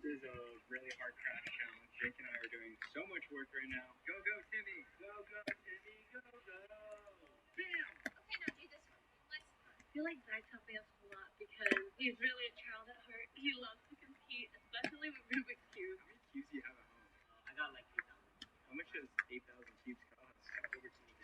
This is a really hard crash challenge. Jake and I are doing so much work right now. Go, go, Timmy! Go, go, Timmy! Go, go! Bam! Okay, now do this one. Let's I feel like Zach helped me out a lot because he's really a child at heart. He loves to compete, especially with Rubik's Cube. How many cubes do you have at home? I got like 8,000. How much does 8,000 cubes cost? Over to me.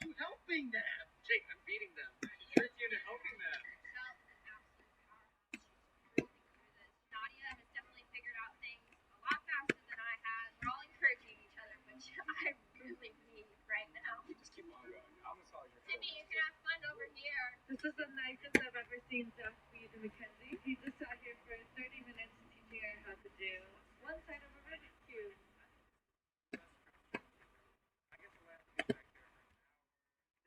You helping them? Jake, I'm beating them. You're helping them. felt an absolute powerhouse. She's cruising through this. Nadia has definitely figured out things a lot faster than I have. We're all encouraging each other, which I really need right now. You just keep on going. I'll massage your Timmy, you can have fun over here. This is the nicest I've ever seen Zach be to Mackenzie. He just sat here for 30 minutes teaching her how to do one side of a Rubik's Cube. I guess the last few back there for an hour,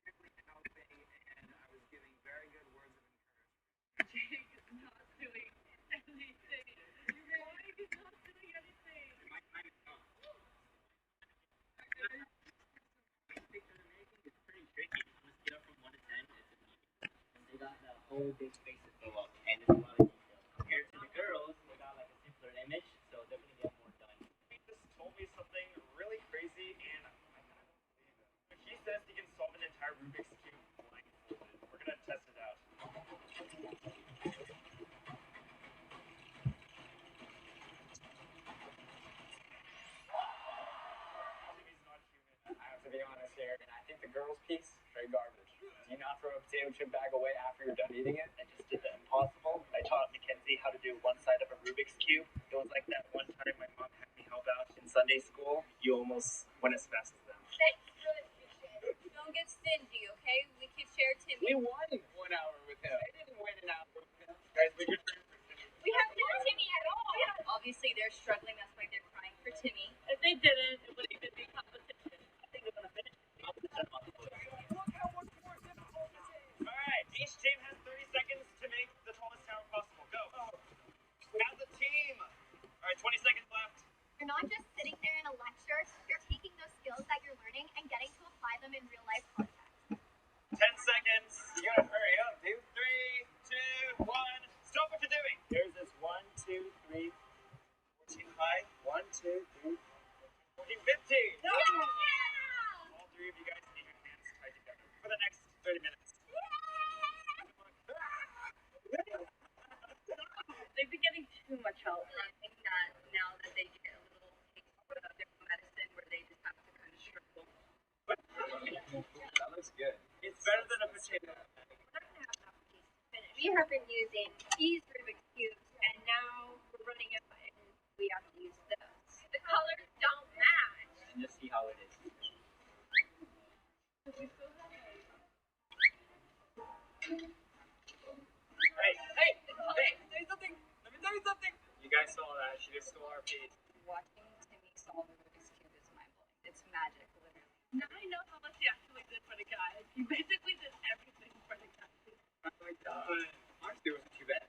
typically helping, and I was giving very good words of encouragement. Jake is not doing anything. Why is he not doing anything? My time is gone. It's pretty tricky. On a scale from 1 to 10, it's a medium. They got the whole big space to fill up, and it's a lot of detail. Compared to the girls, they got like a simpler image, so definitely get more done. He just told me something really crazy, and I don't believe it. But he says he can solve an entire Rubik's Cube blindfolded. We're gonna test it out. Timmy's not human. I have to be honest here, and I think the girls' piece, very garbage. Do you not throw a potato chip bag away after you're done eating it? I just did the impossible. I taught Mackenzie how to do one side of a Rubik's Cube. It was like that one time my mom had me help out in Sunday school. You almost went as fast as them. Thanks for the appreciation. Don't get stingy, okay? We can share We Timmy. won 1 hour with him. I didn't win an hour with him. Guys, we could We haven't had Timmy at all. Obviously, they're struggling. That's why they're crying for Timmy. If they didn't, it wouldn't even be competition. I think they're gonna finish. Alright, each team has 30 seconds to make the tallest tower possible. Go. As a team. Alright, 20 seconds left. You're not just sitting there in a lecture. You're taking those skills that you're learning and getting to apply them in real life context. 10 seconds. You gotta hurry up, dude. 3, 2, 1. Stop what you're doing. There's this 1, 2, 3, 14 high. 1, 2, 3. 14, 15. Yeah! All three of you guys need your hands tied together for the next 30 minutes. They've been getting too much help. I think that now that they get a little taste of their medicine where they just have to kind of struggle. That looks good. It's better than a potato. We're not going to have enough taste to finish. We have been using these Rubik's Cubes, and now we're running out and we have to use those. The colors don't match. And just see how it is. Hey, say something. Let me tell you something. You guys saw that. She just stole our piece. Watching Timmy solve the Rubik's Cube is mind-blowing. It's magic, literally. Now I know how much he actually did for the guys. He basically did everything for the guys. Oh my god. Honestly, it wasn't too bad.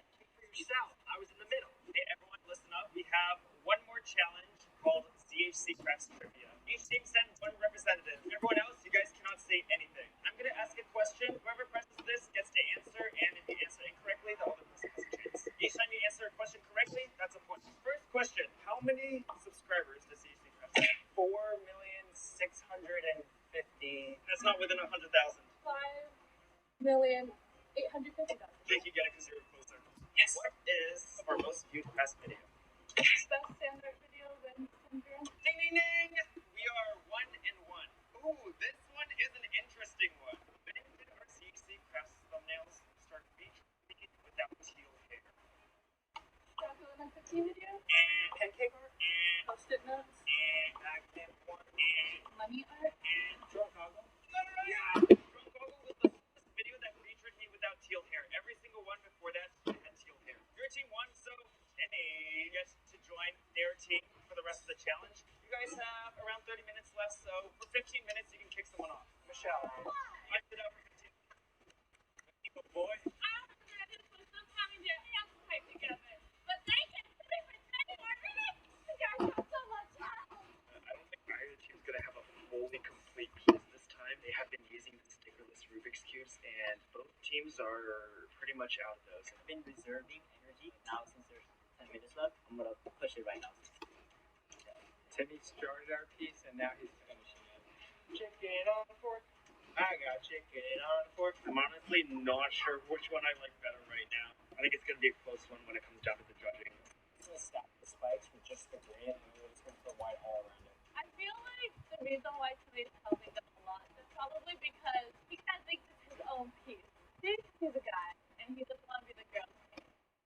Yourself. I was in the middle. Hey, everyone, listen up. We have one more challenge called ZHC Crafts Trivia. Each team sends one representative. Everyone else, you guys cannot say anything. I'm going to ask a question. Whoever presses this gets to answer, and if you answer incorrectly, the other person has a chance. Each time you answer a question correctly, that's a point. First question. How many subscribers does ZHC Crafts have? 4,650,000. That's not within 100,000. 5,850,000. Jake, you get it because you were closer. Yes. What is our most viewed press video? Best standard video when syndrome. Ding, ding, ding! We are 1 and 1. Ooh, this one is an interesting one. When did our CHC Crafts thumbnails start featuring without teal hair? Stock 1115 video. And pancake art? And Post-it notes. magnet one? And Money art. drone goggle? Yeah! Drone goggle was the first video that featured me without teal hair. Every single one before that had teal hair. Your team won, so Kenny gets to join their team for the rest of the challenge. You guys have around 30 minutes left, so for 15 minutes you can kick someone off. Michelle, fight it out for 15 minutes. Good boy. I don't regret it for some time in their hands tight together. But they can do it for 10 more minutes. You guys have so much help. I don't think either team's gonna have a fully complete piece this time. They have been using the stickerless Rubik's Cubes, and both teams are pretty much out of those. I've been reserving energy. Now since there's 10 minutes left. I'm gonna push it right now. Timmy started our piece and now he's finishing it. Chicken on the fork. I got chicken on the fork. I'm honestly not sure which one I like better right now. I think it's gonna be a close one when it comes down to the judging. I'm gonna stack the spikes with just the gray, and I'm just gonna put white all around it. I feel like the reason why Timmy's helping them a lot is probably because he kind of thinks it's his own piece. He's a guy, and he doesn't want to be the girl.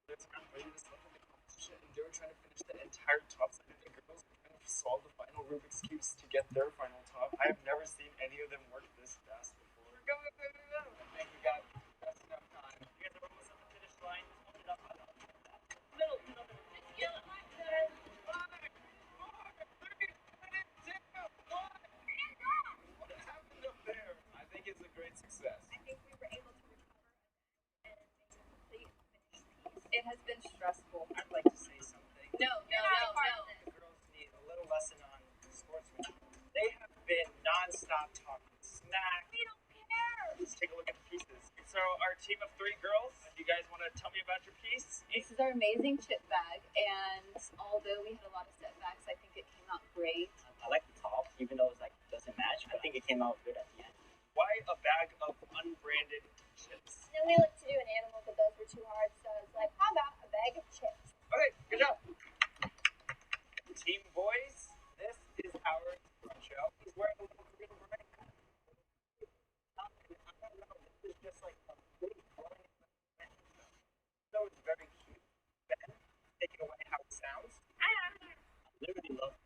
There's not really this level of competition, and they were trying to finish the entire top side of the girls and kind of solve the final Rubik's Cubes to get their final top. I have never seen any of them work this fast before. Go, go, go, go, go. I think we got just enough time. You guys are almost at the finish line. Just hold it up. I don't know that. Middle. It's yellow like that. 5, 4, 3, 2, 1. What happened up there? I think it's a great success. I think we were able to recover and make a complete finished piece. It has been stressful. I'd like to say something. No. The girls need a little lesson on sportsmanship. They have been non-stop talking smack. We don't care. Let's take a look at the pieces. So our team of 3 girls, you guys want to tell me about your piece? This is our amazing chip bag, and although we had a lot of setbacks, I think it came out great. I like the top, even though it's like doesn't match. I think it came out good at the end. Why a bag of unbranded chips? Then we looked to do an animal, but those were too hard, so I was like, how about a bag of chips? Okay, good job. Team boys, this is our front show. He's wearing a little green beret. I don't know, this is just like a big flowing so it's very cute. Ben, take it away how it sounds. I literally love it.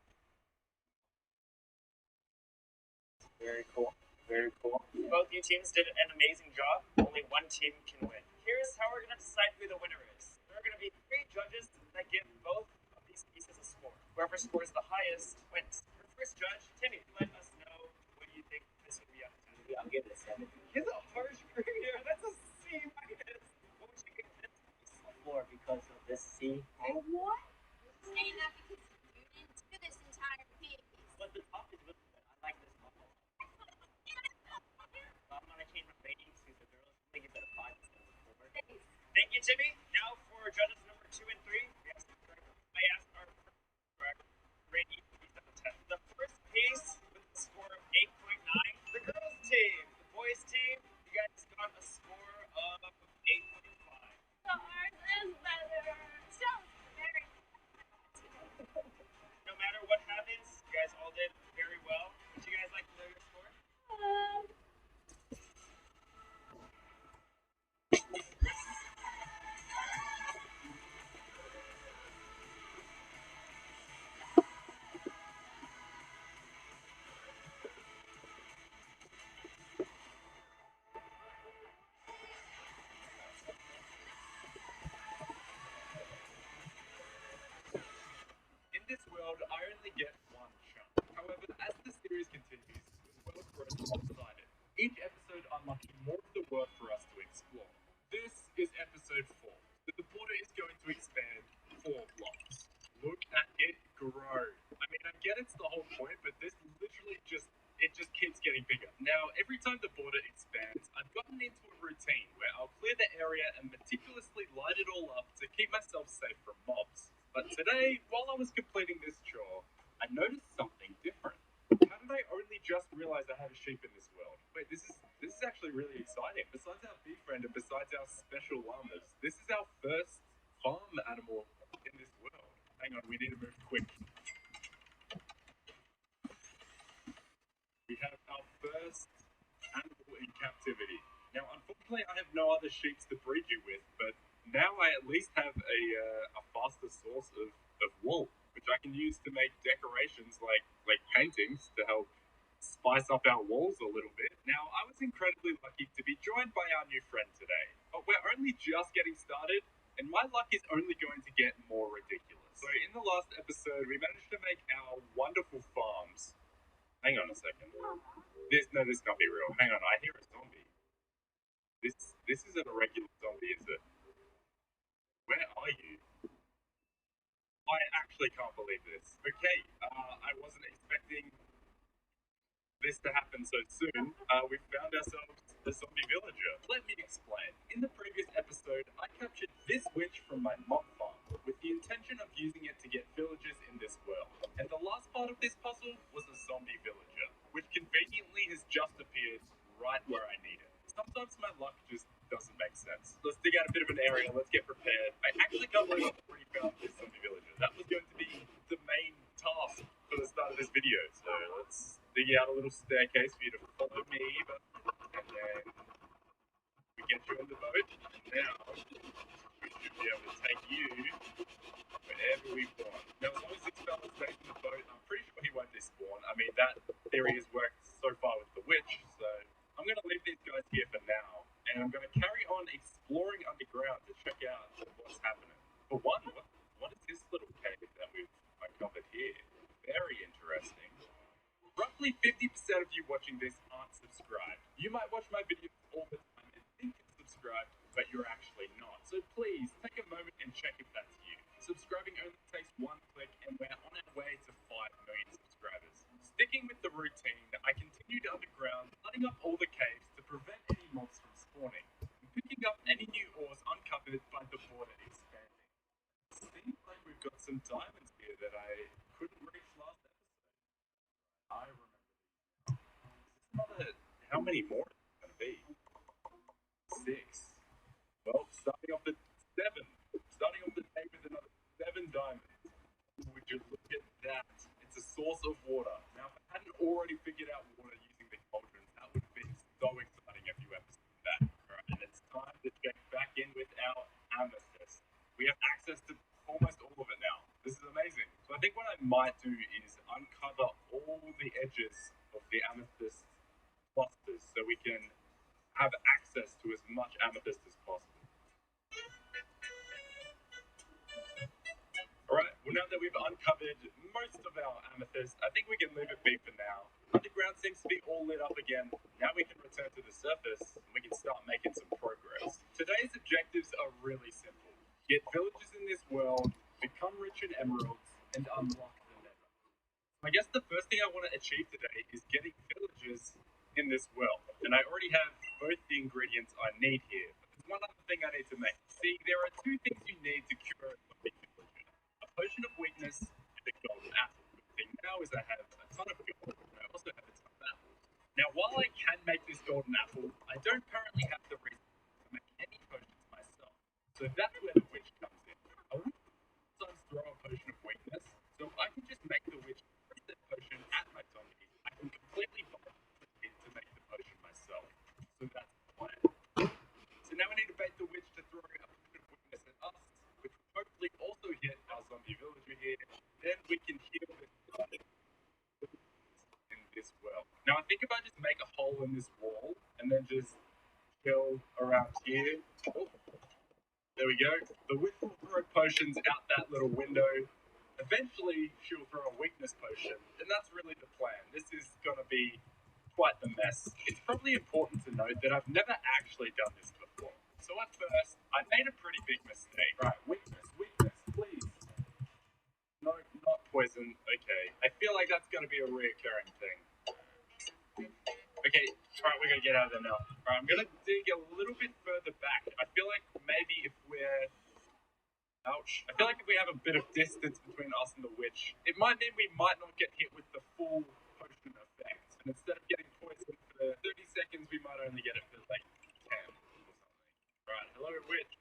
Very cool. Very cool. Both you teams did an amazing job. Only one team can win. Here's how we're going to decide who the winner is. There are going to be 3 judges that give both of these pieces a score. Whoever scores the highest wins. Our first judge, Timmy, let us know what you think this would be up to. I'll give it a 7. He's a harsh grader. That's a C minus. What would you give this piece? A 4 because of this C. What? Saying that because you didn't do this entire piece. But the top is really good. I like this bubble. I'm gonna change my rating to the girls. I think it's at a 5 instead of a 4. Thank you, Timmy. Now for judges number 2 and 3. I asked our correct rating to be 10. The first piece with a score of 8.9. The girls team. The boys team, you guys got a score of 8.5. So ours is better. So, very No matter what happens, you guys all did very well. Would you guys like to know your score? In this world, I only get one shot. However, as the series continues, the world grows lopsided. Each episode unlocking more of the world for us to explore. This is episode 4. The border is going to expand 4 blocks. Look at it grow. I mean, I get it's the whole point, but this literally just keeps getting bigger. Now, every time the border expands, I've gotten into a routine where I'll clear the area and meticulously light it all up to keep myself safe from mobs. But today, while I was completing this chore, I noticed something different. How did I only just realize I have a sheep in this world? Wait, this is actually really exciting. Besides our big friend and besides our special llamas, this is our first farm animal in this world. Hang on, we need to move quick. We have our first animal in captivity. Now, unfortunately, I have no other sheep to breed you with, but now I at least have a faster source of wool, which I can use to make decorations like paintings to help spice up our walls a little bit. Now, I was incredibly lucky to be joined by our new friend today, but we're only just getting started, and my luck is only going to get more ridiculous. So in the last episode, we managed to make our wonderful farms. Hang on a second. This can't be real. Hang on, I hear a zombie. This isn't a regular zombie, is it? Where are you? I actually can't believe this. Okay, I wasn't expecting this to happen so soon. We found ourselves a zombie villager. Let me explain. In the previous episode, I captured this witch from my mob farm with the intention using it to get villagers in this world. And the last part of this puzzle was a zombie villager, which conveniently has just appeared right where I need it. Sometimes my luck just doesn't make sense. Let's dig out a bit of an area, let's get prepared. I actually can't believe I've already found this zombie villager. That was going to be the main task for the start of this video, so let's dig out a little staircase for you to follow me, and then we get you on the boat. Now, we should be able to take you wherever we want. Now, as long as this fella stays in the boat, I'm pretty sure he won't despawn. I mean, that theory has worked so far with the witch, so I'm going to leave these guys here for now, and I'm going to carry on exploring underground to check out what's happening. For one, what is this little cave that we've uncovered here? Very interesting. Roughly 50% of you watching this aren't subscribed. You might watch my videos all the time and think you're subscribed, but you're actually not. So please, take a moment and check if that's you. Subscribing only takes one click, and we're on our way to 5 million subscribers. Sticking with the routine, I continued underground, flooding up all the caves to prevent any mobs from spawning, and picking up any new ores uncovered by the border expanding. Seems like we've got some diamonds here that I couldn't reach last episode. I remember these. How many more is it going to be? 6. Well, starting off at 7. Starting off the day with another 7 diamonds. Would you look at that? It's a source of water. Now, if I hadn't already figured out water using the cauldrons, that would have been so exciting a few episodes back. Right, and it's time to check back in with our amethyst. We have access to almost all of it now. This is amazing. So I think what I might do is uncover all the edges of the amethyst clusters so we can have access to as much amethyst as possible. Alright, well now that we've uncovered most of our amethyst, I think we can leave it be for now. Underground seems to be all lit up again. Now we can return to the surface and we can start making some progress. Today's objectives are really simple. Get villagers in this world, become rich in emeralds, and unlock the nether. I guess the first thing I want to achieve today is getting villagers in this world. And I already have both the ingredients I need here. But there's one other thing I need to make. See, there are 2 things you need to cure a zombie villager. A potion of weakness and a golden apple. The thing now is I have a ton of gold, and I also have a ton of apples. Now, while I can make this golden apple, I don't currently have the resources to make any potions myself. So that's where the witch comes in. I would sometimes throw a potion of weakness, so if I can just make the witch reset potion at my zombies, I can completely bypass it to make the potion myself. So that's the plan. So now we need to bait the witch to throw a potion of weakness at us, which will hopefully also hit our zombie villager here. Then we can heal this guy in this world. Now I think if I just make a hole in this wall and then just chill around here. Oh, there we go. The witch will throw potions out that little window. Eventually, she'll throw a weakness potion, and that's really the plan. This is going to be quite the mess. It's probably important to note that I've never actually done this before. So at first, I made a pretty big mistake. Right, weakness, please. No, not poison. Okay. I feel like that's going to be a reoccurring thing. Okay, alright, we're going to get out of there now. Alright, I'm going to dig a little bit further back. I feel like maybe if we're... Ouch. I feel like if we have a bit of distance between us and the witch, it might mean we might not get hit with the full potion effect. And instead of getting poisoned for 30 seconds, we might only get it for like 10 or something. Alright, hello witch.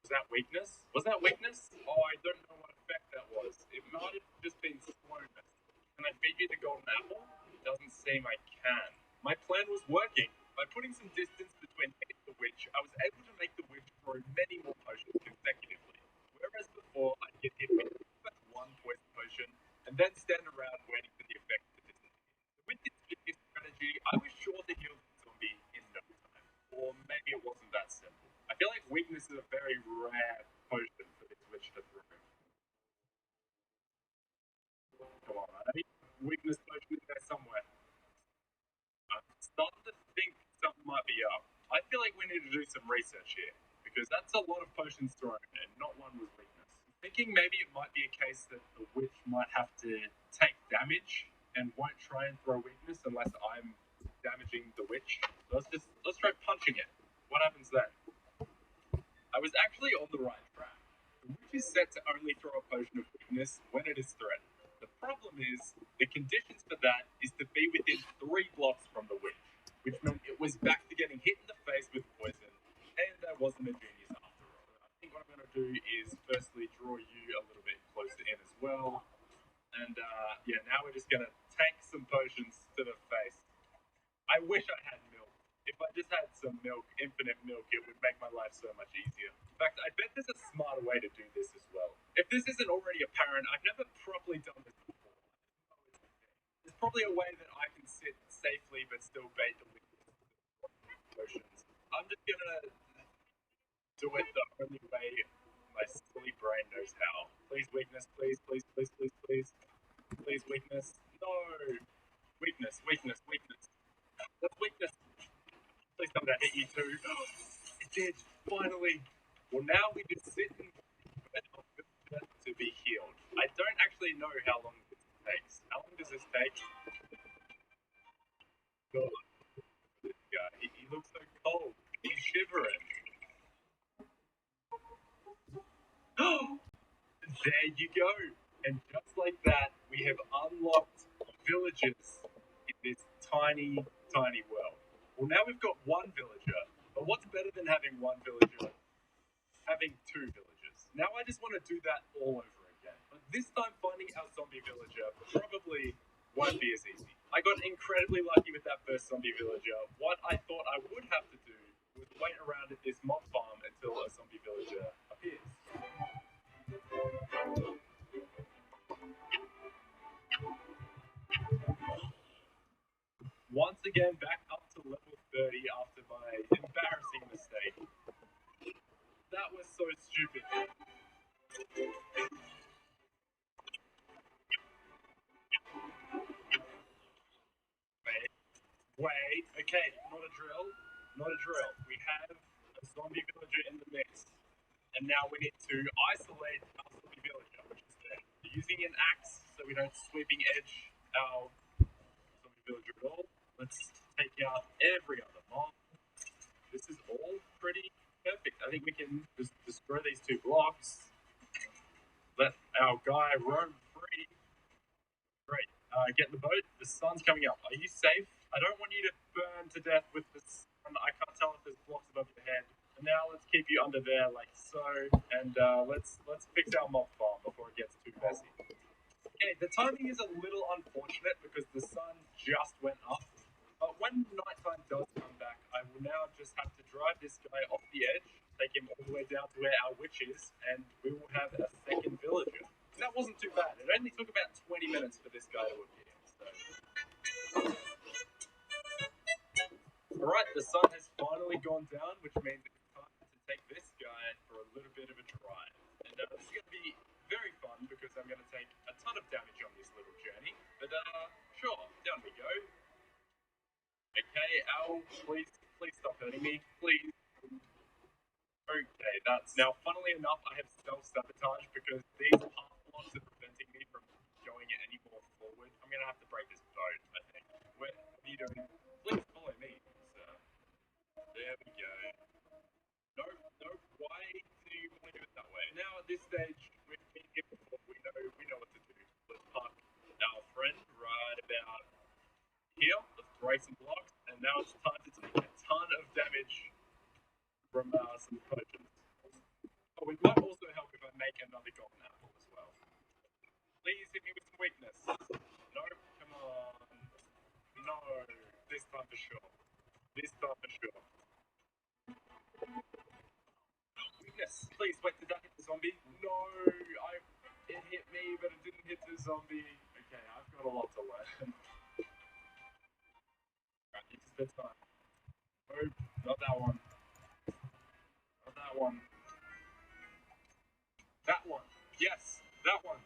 Was that weakness? Was that weakness? Oh, I don't know what effect that was. It might have just been slowness. Can I feed you the golden apple? It doesn't seem I can. My plan was working. By putting some distance between me and the witch, I was able to make the witch throw many more potions consecutively. Whereas before, I'd get hit with one poison potion and then stand around waiting for the effect to disappear. With this previous strategy, I was sure to heal the zombie in no time. Or maybe it wasn't that simple. I feel like weakness is a very rare potion for this witch to throw. Come on, I need a weakness potion in there somewhere. I'm starting to think something might be up. I feel like we need to do some research here, because that's a lot of potions thrown, and not one was weakness. I'm thinking maybe it might be a case that the witch might have to take damage and won't try and throw weakness unless I'm damaging the witch. So let's try punching it. What happens then? I was actually on the right track. The witch is set to only throw a potion of weakness when it is threatened. The problem is, the conditions for that is to be within 3 blocks from the witch, which meant it was back to getting hit in the face with poison, and that wasn't a genius after all. I think what I'm going to do is firstly draw you a little bit closer in as well, and yeah, now we're just going to tank some potions to the face. I wish I had milk. If I just had some milk, infinite milk, it would make my life so much easier. In fact, I bet there's a smarter way to do this as well. If this isn't already apparent, I've never properly done this before. There's probably a way that I can sit safely but still bait the weakness potions. I'm just gonna do it the only way my silly brain knows how. Please, weakness, please, please, please, please, please. Please, weakness. No! Weakness, weakness, weakness. That's weakness. Please tell me that hit you too. It did, finally. Well, now we just sit and wait to be healed. I don't actually know how long this takes. How long does this take? God, this guy, he looks so cold. He's shivering. There you go. And just like that, we have unlocked villages in this tiny, tiny world. Well, now we've got 1 villager. But what's better than having 1 villager? Having 2 villagers. Now I just want to do that all over again. But this time finding our zombie villager probably won't be as easy. I got incredibly lucky with that first zombie villager. What I thought I would have to do was wait around at this mob farm until a zombie villager appears. Once again, back up to level 30 after my embarrassing mistake. That was so stupid. Wait, okay, not a drill, not a drill. We have a zombie villager in the mix. And now we need to isolate our zombie villager, which is there. We're using an axe so we don't sweeping edge our zombie villager at all. Let's take out every other mob. This is all pretty perfect. I think we can just destroy these 2 blocks. Let our guy roam free. Great. Get in the boat. The sun's coming up. Are you safe? I don't want you to burn to death with the sun. I can't tell if there's blocks above your head. And now let's keep you under there like so. And let's fix our mob farm before it gets too messy. Okay, the timing is a little unfortunate because the sun just went up. But when nighttime does come back, I will now just have to drive this guy off the edge, take him all the way down to where our witch is, and we will have a second villager. That wasn't too bad. It only took about 20 minutes for this guy to appear. So. Alright, the sun has finally gone down, which means it's time to take this guy for a little bit of a drive. And this is going to be very fun because I'm going to take a ton of damage on this little journey. But sure, down we go. Okay, ow, please stop hurting me, please. Okay, that's now, funnily enough, I have self-sabotage because these half blocks are preventing me from going any more forward. I'm going to have to break this boat, I think. What are you doing? Please follow me, sir. There we go. No, why do you want to do it that way? Now, at this stage, we've been here before, we know what to do. Let's park our friend right about here. Let's break some blocks, and now it's time to take a ton of damage from some potions. Oh, it might also help if I make another golden apple as well. Please hit me with some weakness. No, come on. No, this time for sure. This time for sure. Weakness. Please, wait, did that hit the zombie? No, it hit me, but it didn't hit the zombie. Okay, I've got a lot to learn. Alright, this is the time. No, not that one. Not that one. That one. Yes, that one.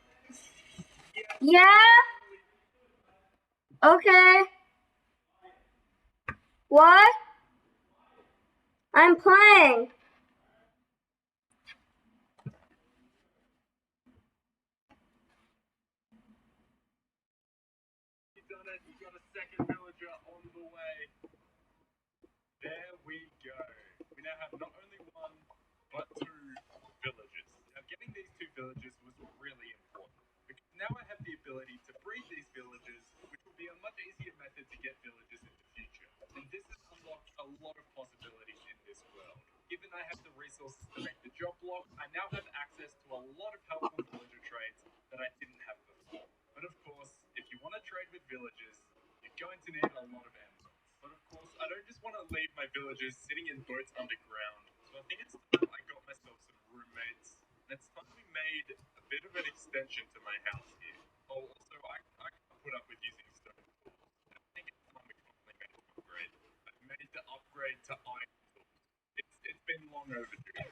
Yes. Yeah? Okay. What? I'm playing. You done it. You got a second villager on the way. There we go. We now have not only 1, but 2 villagers. Now, getting these 2 made a bit of an extension to my house here. Oh, also, I can't put up with using stone tools. I think it's time we finally made an upgrade. I've made the upgrade to iron tools. It's been long overdue.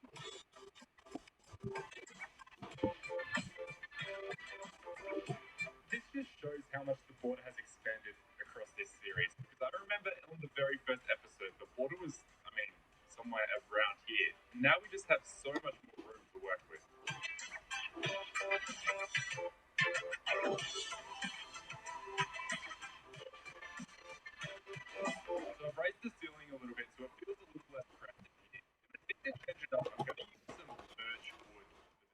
This just shows how much the border has expanded across this series. Because I remember on the very first episode, the border was, I mean, somewhere around here. Now we just have so much more room to work with. So I've raised the ceiling a little bit so it feels a little less cramped in here. And I think to change it up, I'm going to use some birch wood for this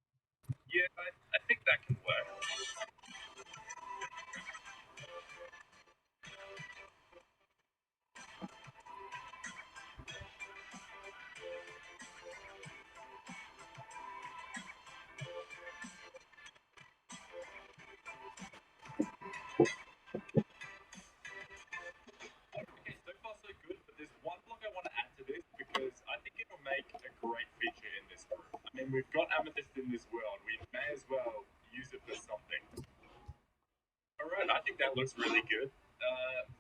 ceiling. Yeah, I think that can work. Okay, so far so good, but there's one block I want to add to this because I think it'll make a great feature in this room. I mean, we've got amethyst in this world. We may as well use it for something. Alright, I think that looks really good.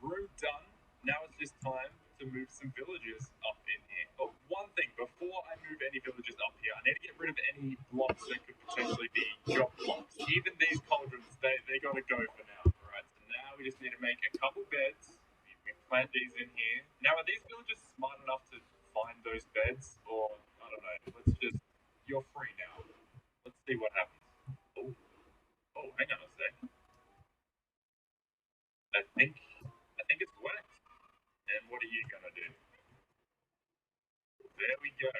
Room done. Now it's just time to move some villagers up in here. Oh, one thing, before I move any villagers up here, I need to get rid of any blocks that could potentially be job blocks. Even these cauldrons, they gotta go for now. Alright, so now we just need to make a couple beds. We plant these in here. Now, are these villagers smart enough to find those beds? Or, I don't know, let's just... You're free now. Let's see what happens. Oh, hang on a sec. I think it's worked. And what are you gonna do? There we go.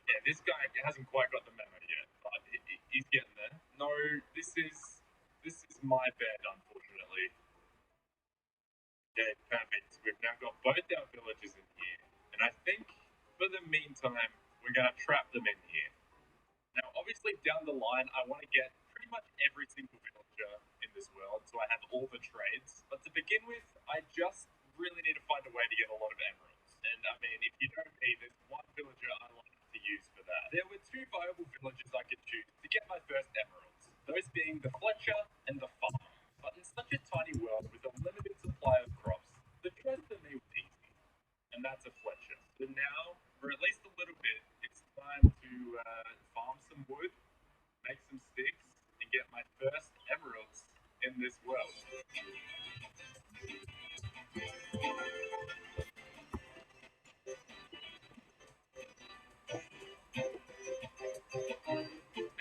Yeah, this guy hasn't quite got the memo yet, but he's getting there. No, this is my bed, unfortunately. Okay, perfect. We've now got both our villagers in here, and I think for the meantime we're gonna trap them in here. Now, obviously, down the line, I want to get pretty much every single villager in this world, so I have all the trades. But to begin with, I just really need to find a way to get a lot of emeralds. And I mean, if you know me, there's one villager I like to use for that. There were two viable villagers I could choose to get my first emeralds, those being the Fletcher and the Farmer. But in such a tiny world with a limited supply of crops, the choice for me was easy, and that's a Fletcher. So now, for at least a little bit, it's time to farm some wood, make some sticks, and get my first emeralds in this world.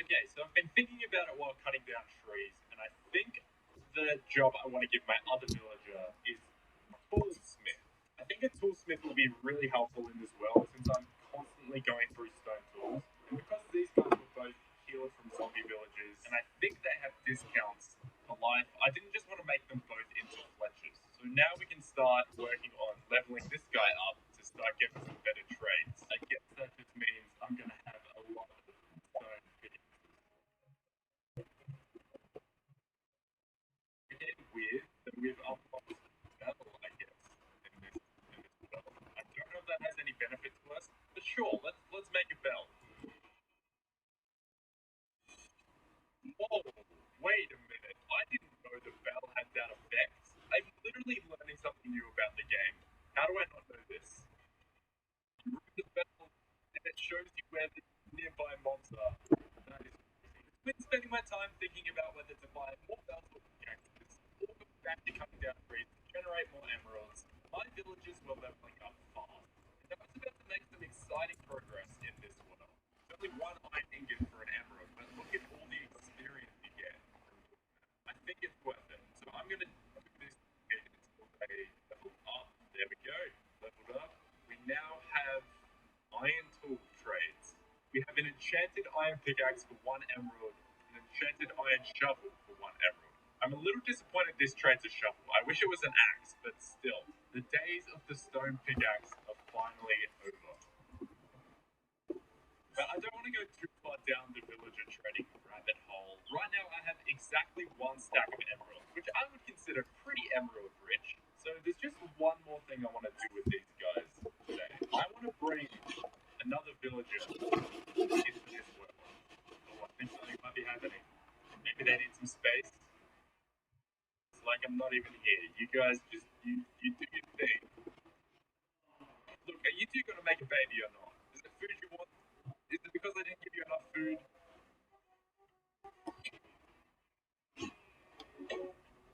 Okay, so I've been thinking about it while cutting down trees, and I think the job I want to give my other villager is toolsmith. I think a toolsmith will be really helpful in this world since I'm constantly going through stone tools, and because these guys were both healed from zombie villages, and I think they have discounts for life, I didn't just want to make them both into Fletchers. So now we can start working on leveling this guy up to start getting some better trades. I guess that just means I'm going to have a lot of stone fitting. It's getting weird that we've unlocked battle, I guess, in this world. I don't know if that has any benefit to us, but sure, let's make a bell. Whoa, wait a minute. I didn't know the bell had that effect. I'm literally learning something new about the game. How do I not know this? You ring the bell and it shows you where the nearby mobs are. That is crazy. I've been spending my time thinking about whether to buy more bells or pickaxes, or go back to cutting down trees to generate more emeralds. My villagers were leveling up fast, and I was about to make some exciting progress in this world. It's only one iron ingot for an emerald, but look at all the experience you get from doing that. I think it's worth it. So I'm going to do this until they level up. There we go. Leveled up. We now have iron tool trades. We have an enchanted iron pickaxe for 1 emerald, an enchanted iron shovel for 1 emerald. I'm a little disappointed this trade's a shovel. I wish it was an axe, but still. The days of the stone pickaxe are finally over. But I don't want to go too far down the villager trading rabbit hole. Right now I have exactly 1 stack of emeralds, which I would consider pretty emerald rich. So there's just one more thing I want to do with these guys today. I want to bring another villager into this world. Oh, I like I'm not even here. You guys just you do your thing. Look, are you two gonna make a baby or not? Is it food you want? Is it because I didn't give you enough food?